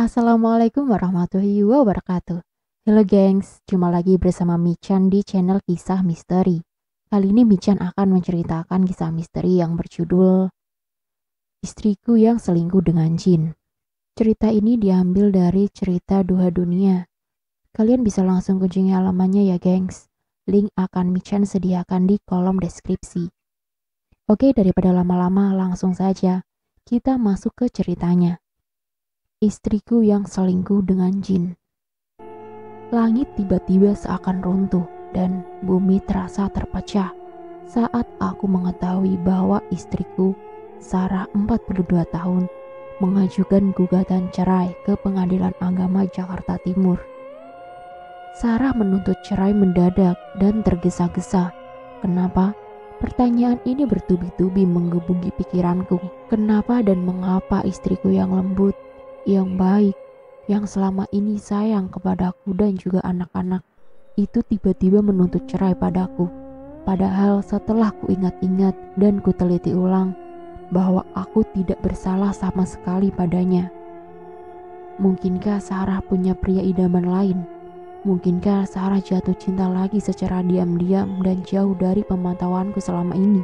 Assalamualaikum warahmatullahi wabarakatuh. Halo gengs, jumpa lagi bersama Michan di channel Kisah Misteri. Kali ini Michan akan menceritakan kisah misteri yang berjudul Istriku yang Selingkuh dengan Jin. Cerita ini diambil dari cerita Duha Dunia. Kalian bisa langsung kunjungi halamannya ya gengs. Link akan Michan sediakan di kolom deskripsi. Oke, daripada lama-lama langsung saja kita masuk ke ceritanya. Istriku yang selingkuh dengan Jin. Langit tiba-tiba seakan runtuh dan bumi terasa terpecah saat aku mengetahui bahwa istriku, Sarah 42 tahun, mengajukan gugatan cerai ke Pengadilan Agama Jakarta Timur. Sarah menuntut cerai mendadak dan tergesa-gesa. Kenapa? Pertanyaan ini bertubi-tubi menggebuki pikiranku. Kenapa dan mengapa istriku yang lembut, yang baik, yang selama ini sayang kepadaku dan juga anak-anak, itu tiba-tiba menuntut cerai padaku. Padahal setelah ku ingat-ingat dan ku teliti ulang bahwa aku tidak bersalah sama sekali padanya. Mungkinkah Sarah punya pria idaman lain? Mungkinkah Sarah jatuh cinta lagi secara diam-diam dan jauh dari pemantauanku selama ini?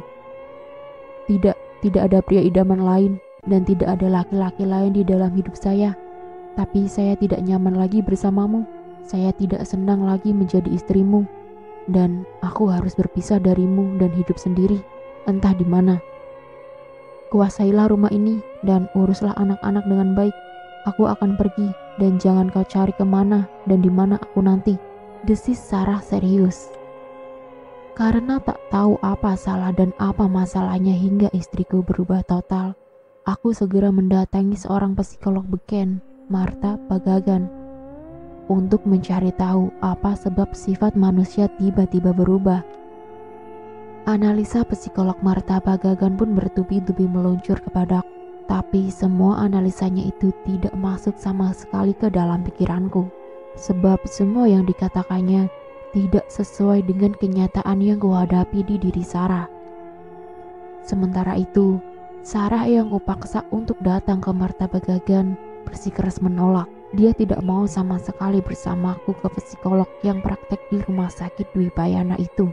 Tidak ada pria idaman lain. Dan tidak ada laki-laki lain di dalam hidup saya. Tapi saya tidak nyaman lagi bersamamu. Saya tidak senang lagi menjadi istrimu. Dan aku harus berpisah darimu dan hidup sendiri, entah di mana. Kuasailah rumah ini dan uruslah anak-anak dengan baik. Aku akan pergi dan jangan kau cari kemana dan di mana aku nanti. Desis Sarah serius. Karena tak tahu apa salah dan apa masalahnya hingga istriku berubah total, aku segera mendatangi seorang psikolog beken, Martha Bagagan, untuk mencari tahu apa sebab sifat manusia tiba-tiba berubah. Analisa psikolog Martha Bagagan pun bertubi-tubi meluncur kepadaku, tapi semua analisanya itu tidak masuk sama sekali ke dalam pikiranku, sebab semua yang dikatakannya tidak sesuai dengan kenyataan yang kuhadapi di diri Sarah. Sementara itu, Sarah yang kupaksa untuk datang ke Martha Bagagan bersikeras menolak. Dia tidak mau sama sekali bersamaku ke psikolog yang praktek di rumah sakit Dwi Payana itu.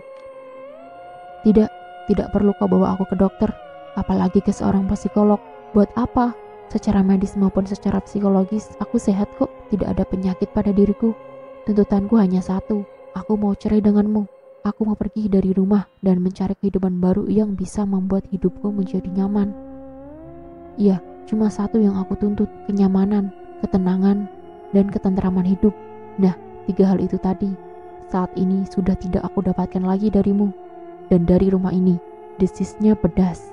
Tidak perlu kau bawa aku ke dokter, apalagi ke seorang psikolog. Buat apa? Secara medis maupun secara psikologis, aku sehat kok, tidak ada penyakit pada diriku. Tuntutanku hanya satu, aku mau cerai denganmu. Aku mau pergi dari rumah dan mencari kehidupan baru yang bisa membuat hidupku menjadi nyaman. Iya, cuma satu yang aku tuntut, kenyamanan, ketenangan, dan ketentraman hidup. Nah, 3 hal itu tadi, saat ini sudah tidak aku dapatkan lagi darimu dan dari rumah ini. Desisnya pedas.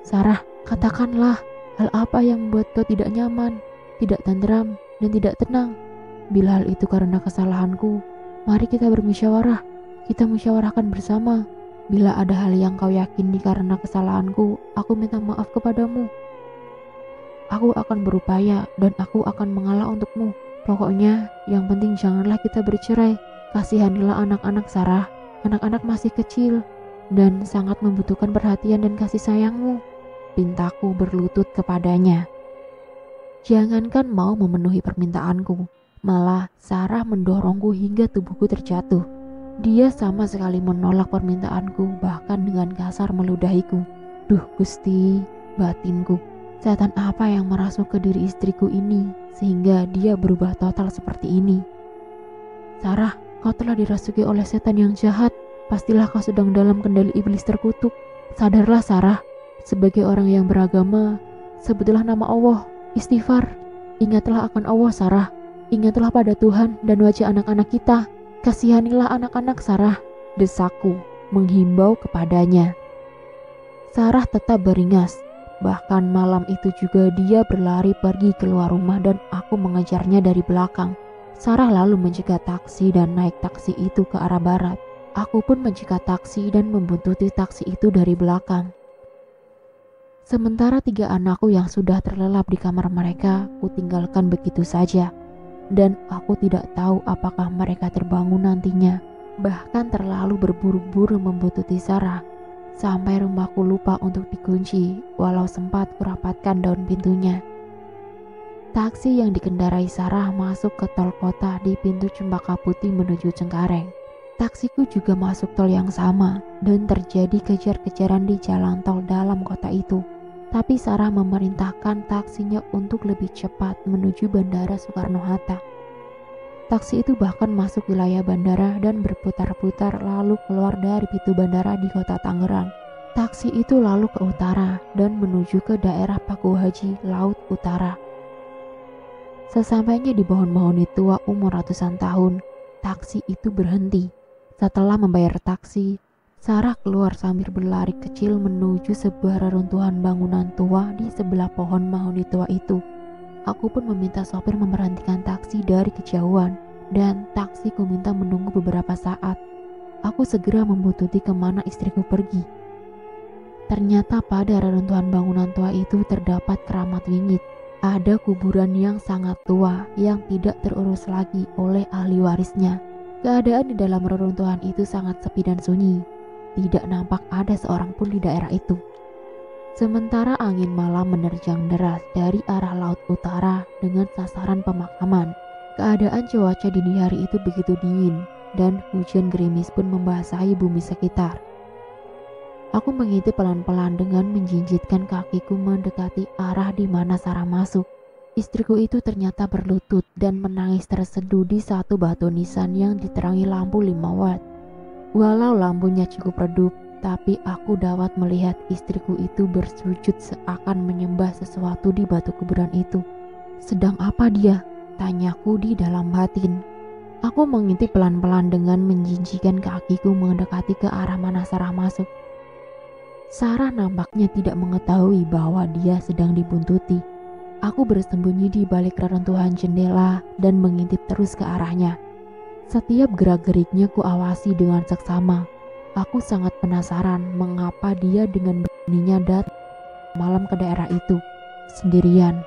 Sarah, katakanlah, hal apa yang membuat kau tidak nyaman, tidak tenteram, dan tidak tenang? Bila hal itu karena kesalahanku, mari kita bermusyawarah. Kita musyawarahkan bersama. Bila ada hal yang kau yakini karena kesalahanku, aku minta maaf kepadamu. Aku akan berupaya dan aku akan mengalah untukmu. Pokoknya, yang penting janganlah kita bercerai. Kasihanilah anak-anak Sarah. Anak-anak masih kecil dan sangat membutuhkan perhatian dan kasih sayangmu. Pintaku berlutut kepadanya. Jangankan mau memenuhi permintaanku, malah Sarah mendorongku hingga tubuhku terjatuh. Dia sama sekali menolak permintaanku, bahkan dengan kasar meludahiku. Duh Gusti, batinku. Setan apa yang merasuk ke diri istriku ini sehingga dia berubah total seperti ini? Sarah, kau telah dirasuki oleh setan yang jahat. Pastilah kau sedang dalam kendali iblis terkutuk. Sadarlah Sarah, sebagai orang yang beragama, sebutlah nama Allah, istighfar. Ingatlah akan Allah Sarah. Ingatlah pada Tuhan dan wajah anak-anak kita. Kasihanilah anak-anak Sarah, desaku, menghimbau kepadanya. Sarah tetap beringas. Bahkan malam itu juga dia berlari pergi keluar rumah dan aku mengejarnya dari belakang. Sarah lalu mencegat taksi dan naik taksi itu ke arah barat. Aku pun mencegat taksi dan membuntuti taksi itu dari belakang. Sementara 3 anakku yang sudah terlelap di kamar mereka, kutinggalkan begitu saja. Dan aku tidak tahu apakah mereka terbangun nantinya. Bahkan terlalu berburu-buru membuntuti Sarah, sampai rumahku lupa untuk dikunci, walau sempat kurapatkan daun pintunya. Taksi yang dikendarai Sarah masuk ke tol kota di pintu Cempaka Putih menuju Cengkareng. Taksiku juga masuk tol yang sama dan terjadi kejar-kejaran di jalan tol dalam kota itu. Tapi Sarah memerintahkan taksinya untuk lebih cepat menuju Bandara Soekarno-Hatta. Taksi itu bahkan masuk wilayah bandara dan berputar-putar lalu keluar dari pintu bandara di kota Tangerang. Taksi itu lalu ke utara dan menuju ke daerah Paku Haji, Laut Utara. Sesampainya di pohon-pohon tua umur ratusan tahun, taksi itu berhenti. Setelah membayar taksi, Sarah keluar sambil berlari kecil menuju sebuah reruntuhan bangunan tua di sebelah pohon mahoni tua itu. Aku pun meminta sopir memberhentikan taksi dari kejauhan dan taksi ku minta menunggu beberapa saat. Aku segera membuntuti kemana istriku pergi. Ternyata pada reruntuhan bangunan tua itu terdapat keramat wingit. Ada kuburan yang sangat tua yang tidak terurus lagi oleh ahli warisnya. Keadaan di dalam reruntuhan itu sangat sepi dan sunyi. Tidak nampak ada seorang pun di daerah itu. Sementara angin malam menerjang deras dari arah laut utara dengan sasaran pemakaman. Keadaan cuaca dini hari itu begitu dingin dan hujan gerimis pun membasahi bumi sekitar. Aku mengintip pelan-pelan dengan menjinjitkan kakiku mendekati arah di mana Sarah masuk. Istriku itu ternyata berlutut dan menangis terseduh di satu batu nisan yang diterangi lampu 5 watt. Walau lampunya cukup redup, tapi aku dapat melihat istriku itu bersujud seakan menyembah sesuatu di batu kuburan itu. Sedang apa dia? Tanyaku di dalam batin. Aku mengintip pelan-pelan dengan menjinjikkan kakiku mendekati ke arah mana Sarah masuk. Sarah nampaknya tidak mengetahui bahwa dia sedang dibuntuti. Aku bersembunyi di balik reruntuhan jendela dan mengintip terus ke arahnya. Setiap gerak-geriknya ku awasi dengan seksama. Aku sangat penasaran mengapa dia dengan beraninya datang malam ke daerah itu, sendirian.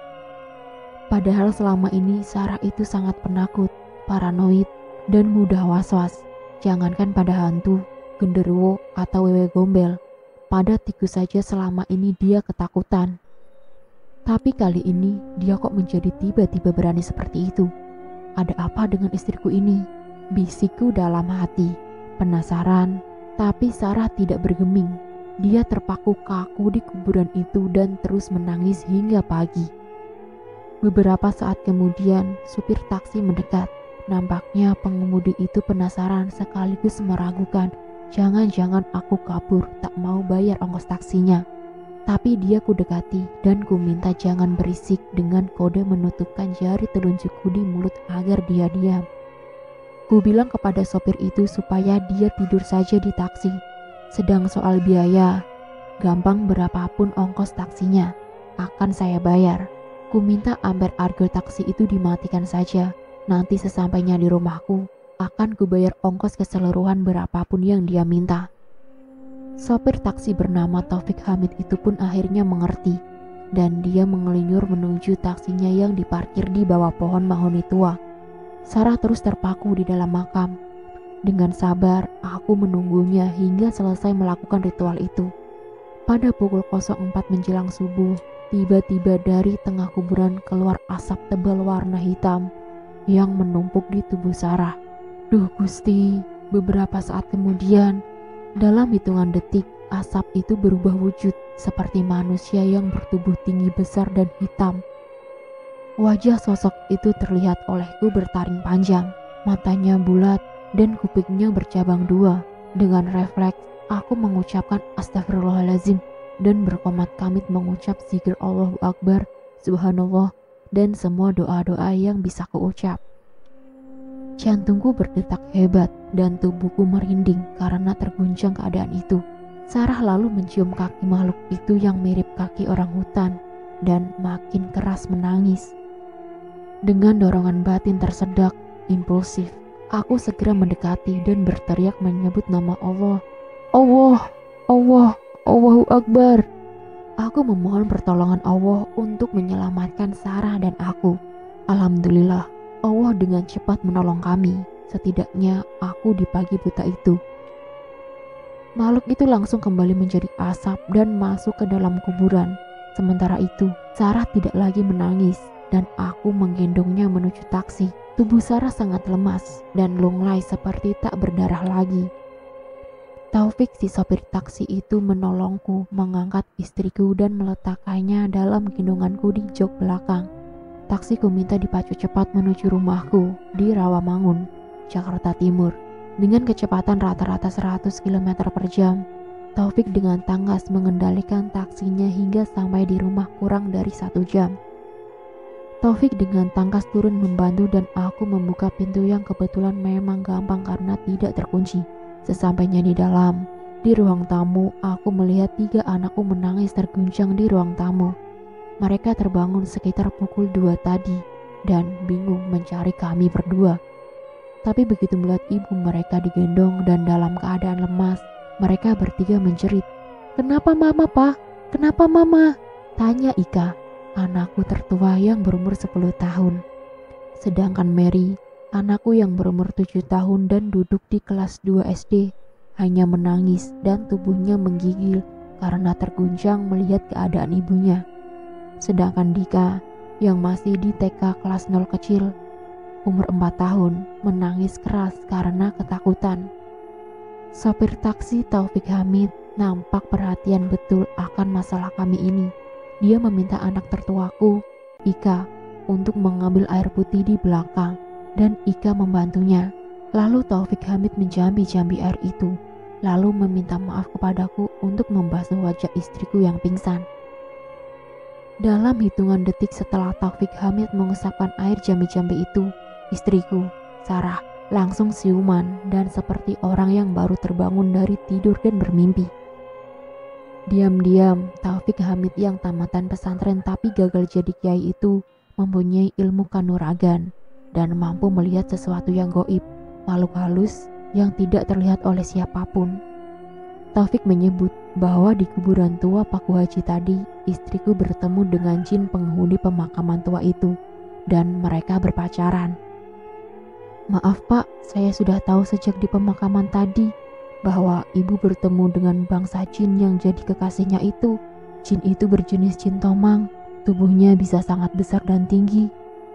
Padahal selama ini Sarah itu sangat penakut, paranoid, dan mudah was-was. Jangankan pada hantu, genderuwo, atau wewe gombel. Pada tikus saja selama ini dia ketakutan. Tapi kali ini dia kok menjadi tiba-tiba berani seperti itu. Ada apa dengan istriku ini? Bisikku dalam hati. Penasaran, tapi Sarah tidak bergeming. Dia terpaku kaku di kuburan itu dan terus menangis hingga pagi. Beberapa saat kemudian, supir taksi mendekat. Nampaknya pengemudi itu penasaran sekaligus meragukan. Jangan-jangan aku kabur tak mau bayar ongkos taksinya. Tapi dia ku dekati dan ku minta jangan berisik dengan kode menutupkan jari telunjukku di mulut agar dia diam. Ku bilang kepada sopir itu supaya dia tidur saja di taksi. Sedang soal biaya, gampang berapapun ongkos taksinya, akan saya bayar. Ku minta amper argo taksi itu dimatikan saja. Nanti sesampainya di rumahku, akan ku bayar ongkos keseluruhan berapapun yang dia minta. Sopir taksi bernama Taufik Hamid itu pun akhirnya mengerti. Dan dia mengelinyur menuju taksinya yang diparkir di bawah pohon mahoni tua. Sarah terus terpaku di dalam makam. Dengan sabar, aku menunggunya hingga selesai melakukan ritual itu. Pada pukul 04 menjelang subuh, tiba-tiba dari tengah kuburan keluar asap tebal warna hitam yang menumpuk di tubuh Sarah. Duh Gusti, beberapa saat kemudian, dalam hitungan detik, asap itu berubah wujud seperti manusia yang bertubuh tinggi besar dan hitam. Wajah sosok itu terlihat olehku bertaring panjang, matanya bulat dan kupingnya bercabang dua. Dengan refleks, aku mengucapkan astagfirullahaladzim dan berkomat kamit mengucap zikir Allahu Akbar, Subhanallah, dan semua doa-doa yang bisa kuucap. Jantungku berdetak hebat dan tubuhku merinding karena terguncang keadaan itu. Sarah lalu mencium kaki makhluk itu yang mirip kaki orang hutan dan makin keras menangis. Dengan dorongan batin tersedak, impulsif, aku segera mendekati dan berteriak menyebut nama Allah. Allah, Allah, Allahu Akbar. Aku memohon pertolongan Allah untuk menyelamatkan Sarah dan aku. Alhamdulillah, Allah dengan cepat menolong kami. Setidaknya aku di pagi buta itu. Makhluk itu langsung kembali menjadi asap dan masuk ke dalam kuburan. Sementara itu, Sarah tidak lagi menangis. dan aku menggendongnya menuju taksi. Tubuh Sarah sangat lemas dan lunglai seperti tak berdarah lagi. Taufik si sopir taksi itu menolongku mengangkat istriku dan meletakkannya dalam gendonganku di jok belakang. Taksiku minta dipacu cepat menuju rumahku di Rawamangun, Jakarta Timur. Dengan kecepatan rata-rata 100 km per jam, Taufik dengan tangkas mengendalikan taksinya hingga sampai di rumah kurang dari 1 jam. Taufik dengan tangkas turun membantu dan aku membuka pintu yang kebetulan memang gampang karena tidak terkunci. Sesampainya di dalam, di ruang tamu, aku melihat 3 anakku menangis terguncang di ruang tamu. Mereka terbangun sekitar pukul 2 tadi dan bingung mencari kami berdua. Tapi begitu melihat ibu mereka digendong dan dalam keadaan lemas, mereka bertiga menjerit. "Kenapa mama, Pak? Kenapa mama?" tanya Ika, anakku tertua yang berumur 10 tahun. Sedangkan Mary, anakku yang berumur 7 tahun dan duduk di kelas 2 SD, hanya menangis dan tubuhnya menggigil karena terguncang melihat keadaan ibunya. Sedangkan Dika yang masih di TK kelas 0 kecil, umur 4 tahun, menangis keras karena ketakutan. Sopir taksi Taufik Hamid nampak perhatian betul akan masalah kami ini. Dia meminta anak tertuaku, Ika, untuk mengambil air putih di belakang dan Ika membantunya. Lalu Taufik Hamid menjambi-jambi air itu, lalu meminta maaf kepadaku untuk membasuh wajah istriku yang pingsan. Dalam hitungan detik setelah Taufik Hamid mengusapkan air jambi-jambi itu, istriku, Sarah, langsung siuman dan seperti orang yang baru terbangun dari tidur dan bermimpi. Diam-diam, Taufik Hamid yang tamatan pesantren tapi gagal jadi kiai itu mempunyai ilmu kanuragan dan mampu melihat sesuatu yang goib, makhluk halus yang tidak terlihat oleh siapapun. Taufik menyebut bahwa di kuburan tua Paku Haji tadi, istriku bertemu dengan jin penghuni pemakaman tua itu dan mereka berpacaran. "Maaf Pak, saya sudah tahu sejak di pemakaman tadi bahwa ibu bertemu dengan bangsa jin yang jadi kekasihnya itu. Jin itu berjenis jin tomang, tubuhnya bisa sangat besar dan tinggi.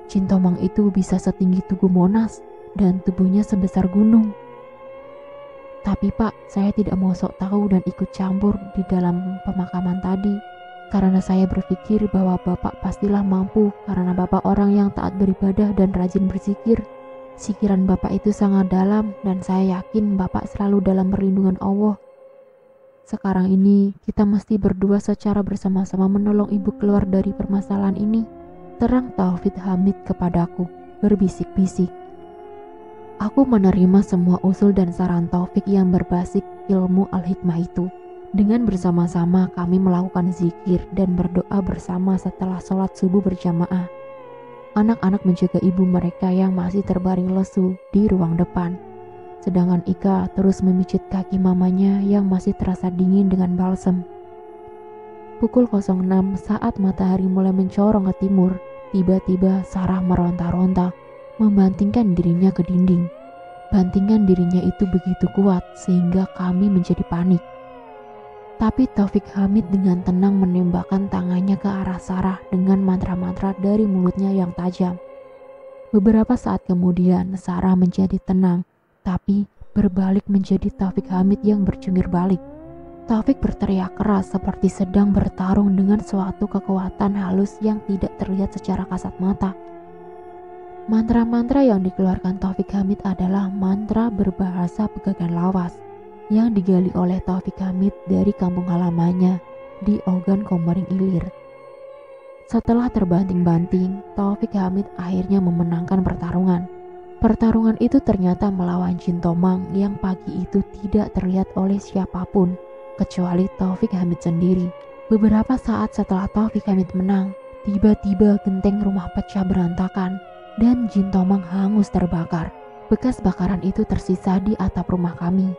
Jin tomang itu bisa setinggi Tugu Monas dan tubuhnya sebesar gunung. Tapi Pak, saya tidak mau sok tahu dan ikut campur di dalam pemakaman tadi karena saya berpikir bahwa Bapak pastilah mampu karena Bapak orang yang taat beribadah dan rajin berzikir. Sikiran Bapak itu sangat dalam dan saya yakin Bapak selalu dalam perlindungan Allah. Sekarang ini kita mesti berdua secara bersama-sama menolong ibu keluar dari permasalahan ini," terang Taufik Hamid kepadaku, berbisik-bisik. Aku menerima semua usul dan saran Taufik yang berbasis ilmu al-hikmah itu. Dengan bersama-sama kami melakukan zikir dan berdoa bersama setelah sholat subuh berjamaah. Anak-anak menjaga ibu mereka yang masih terbaring lesu di ruang depan. Sedangkan Ika terus memijit kaki mamanya yang masih terasa dingin dengan balsem. Pukul 06 saat matahari mulai mencorong ke timur, tiba-tiba Sarah meronta-ronta, membantingkan dirinya ke dinding. Bantingan dirinya itu begitu kuat sehingga kami menjadi panik. Tapi Taufik Hamid dengan tenang menembakkan tangannya ke arah Sarah dengan mantra-mantra dari mulutnya yang tajam. Beberapa saat kemudian Sarah menjadi tenang, tapi berbalik menjadi Taufik Hamid yang berjungkir balik. Taufik berteriak keras seperti sedang bertarung dengan suatu kekuatan halus yang tidak terlihat secara kasat mata. Mantra-mantra yang dikeluarkan Taufik Hamid adalah mantra berbahasa pegagan lawas yang digali oleh Taufik Hamid dari kampung halamannya di Ogan Komering Ilir. Setelah terbanting-banting, Taufik Hamid akhirnya memenangkan pertarungan. Pertarungan itu ternyata melawan jin tomang yang pagi itu tidak terlihat oleh siapapun kecuali Taufik Hamid sendiri. Beberapa saat setelah Taufik Hamid menang, tiba-tiba genteng rumah pecah berantakan dan jin tomang hangus terbakar. Bekas bakaran itu tersisa di atap rumah kami.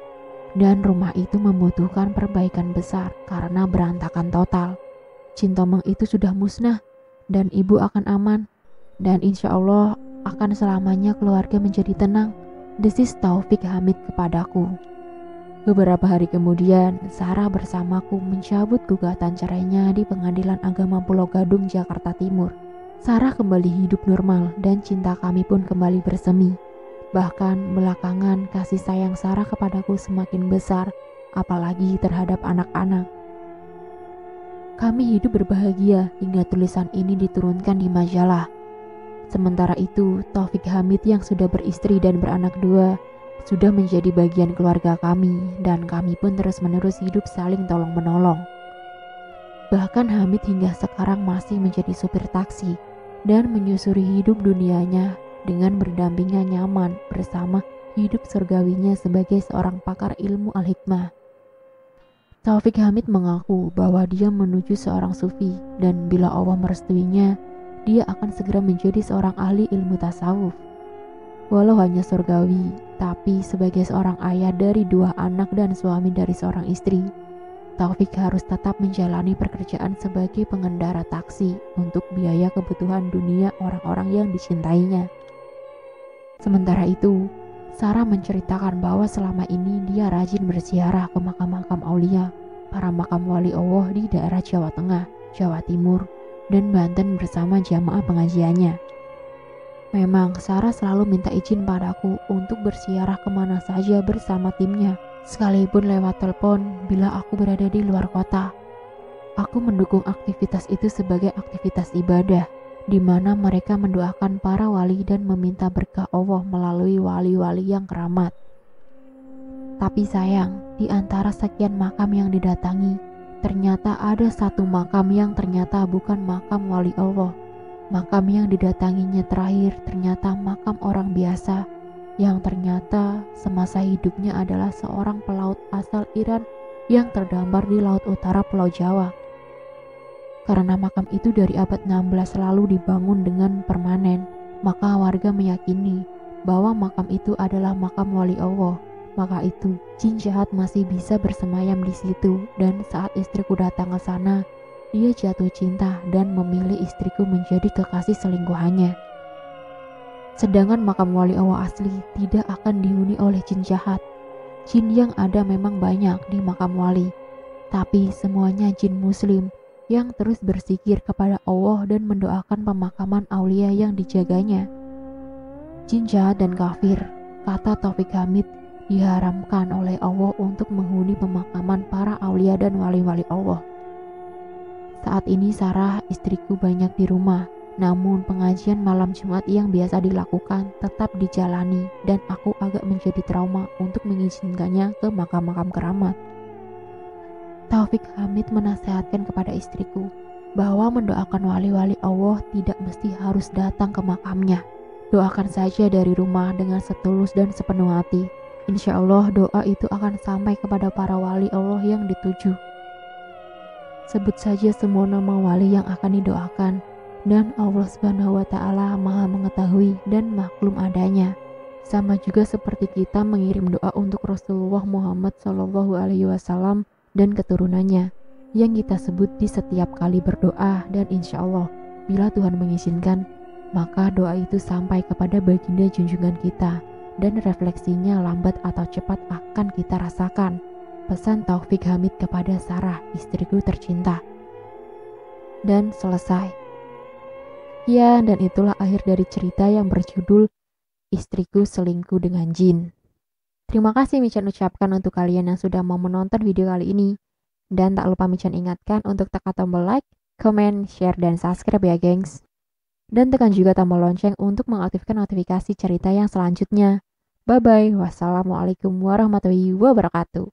Dan rumah itu membutuhkan perbaikan besar karena berantakan total. Jin tomang itu sudah musnah dan ibu akan aman. Dan insya Allah akan selamanya keluarga menjadi tenang, desis Taufik Hamid kepadaku. Beberapa hari kemudian, Sarah bersamaku mencabut gugatan cerainya di Pengadilan Agama Pulau Gadung, Jakarta Timur. Sarah kembali hidup normal dan cinta kami pun kembali bersemi. Bahkan belakangan kasih sayang Sarah kepadaku semakin besar, apalagi terhadap anak-anak. Kami hidup berbahagia hingga tulisan ini diturunkan di majalah. Sementara itu, Taufik Hamid yang sudah beristri dan beranak dua sudah menjadi bagian keluarga kami, dan kami pun terus-menerus hidup saling tolong-menolong. Bahkan Hamid hingga sekarang masih menjadi supir taksi dan menyusuri hidup dunianya dengan berdampingan nyaman bersama hidup surgawinya sebagai seorang pakar ilmu al-hikmah. Taufik Hamid mengaku bahwa dia menuju seorang sufi dan bila Allah merestuinya, dia akan segera menjadi seorang ahli ilmu tasawuf. Walau hanya surgawi, tapi sebagai seorang ayah dari 2 anak dan suami dari seorang istri, Taufik harus tetap menjalani pekerjaan sebagai pengendara taksi untuk biaya kebutuhan dunia orang-orang yang dicintainya. Sementara itu, Sarah menceritakan bahwa selama ini dia rajin berziarah ke makam-makam aulia, para makam wali Allah di daerah Jawa Tengah, Jawa Timur, dan Banten bersama jamaah pengajiannya. Memang Sarah selalu minta izin padaku untuk berziarah kemana saja bersama timnya, sekalipun lewat telepon bila aku berada di luar kota. Aku mendukung aktivitas itu sebagai aktivitas ibadah, di mana mereka mendoakan para wali dan meminta berkah Allah melalui wali-wali yang keramat. Tapi sayang, di antara sekian makam yang didatangi, ternyata ada satu makam yang ternyata bukan makam wali Allah. Makam yang didatanginya terakhir ternyata makam orang biasa, yang ternyata semasa hidupnya adalah seorang pelaut asal Iran yang terdampar di laut utara Pulau Jawa. Karena makam itu dari abad 16 lalu dibangun dengan permanen, maka warga meyakini bahwa makam itu adalah makam wali Allah. Maka itu, jin jahat masih bisa bersemayam di situ, dan saat istriku datang ke sana, dia jatuh cinta dan memilih istriku menjadi kekasih selingkuhannya. Sedangkan makam wali Allah asli tidak akan dihuni oleh jin jahat. Jin yang ada memang banyak di makam wali, tapi semuanya jin muslim yang terus berzikir kepada Allah dan mendoakan pemakaman aulia yang dijaganya. Jin jahat dan kafir, kata Taufik Hamid, diharamkan oleh Allah untuk menghuni pemakaman para aulia dan wali-wali Allah. Saat ini Sarah, istriku, banyak di rumah, namun pengajian malam Jumat yang biasa dilakukan tetap dijalani dan aku agak menjadi trauma untuk mengizinkannya ke makam-makam keramat. Taufik Hamid menasehatkan kepada istriku bahwa mendoakan wali-wali Allah tidak mesti harus datang ke makamnya. Doakan saja dari rumah dengan setulus dan sepenuh hati. Insya Allah doa itu akan sampai kepada para wali Allah yang dituju. Sebut saja semua nama wali yang akan didoakan, dan Allah Subhanahu wa Ta'ala Maha mengetahui dan maklum adanya. Sama juga seperti kita mengirim doa untuk Rasulullah Muhammad SAW dan keturunannya, yang kita sebut di setiap kali berdoa, dan insya Allah bila Tuhan mengizinkan, maka doa itu sampai kepada baginda junjungan kita, dan refleksinya lambat atau cepat akan kita rasakan. Pesan Taufik Hamid kepada Sarah, istriku tercinta. Dan selesai. Ya, dan itulah akhir dari cerita yang berjudul Istriku Selingkuh dengan Jin. Terima kasih Michan ucapkan untuk kalian yang sudah mau menonton video kali ini. Dan tak lupa Michan ingatkan untuk tekan tombol like, comment, share, dan subscribe ya gengs. Dan tekan juga tombol lonceng untuk mengaktifkan notifikasi cerita yang selanjutnya. Bye-bye. Wassalamualaikum warahmatullahi wabarakatuh.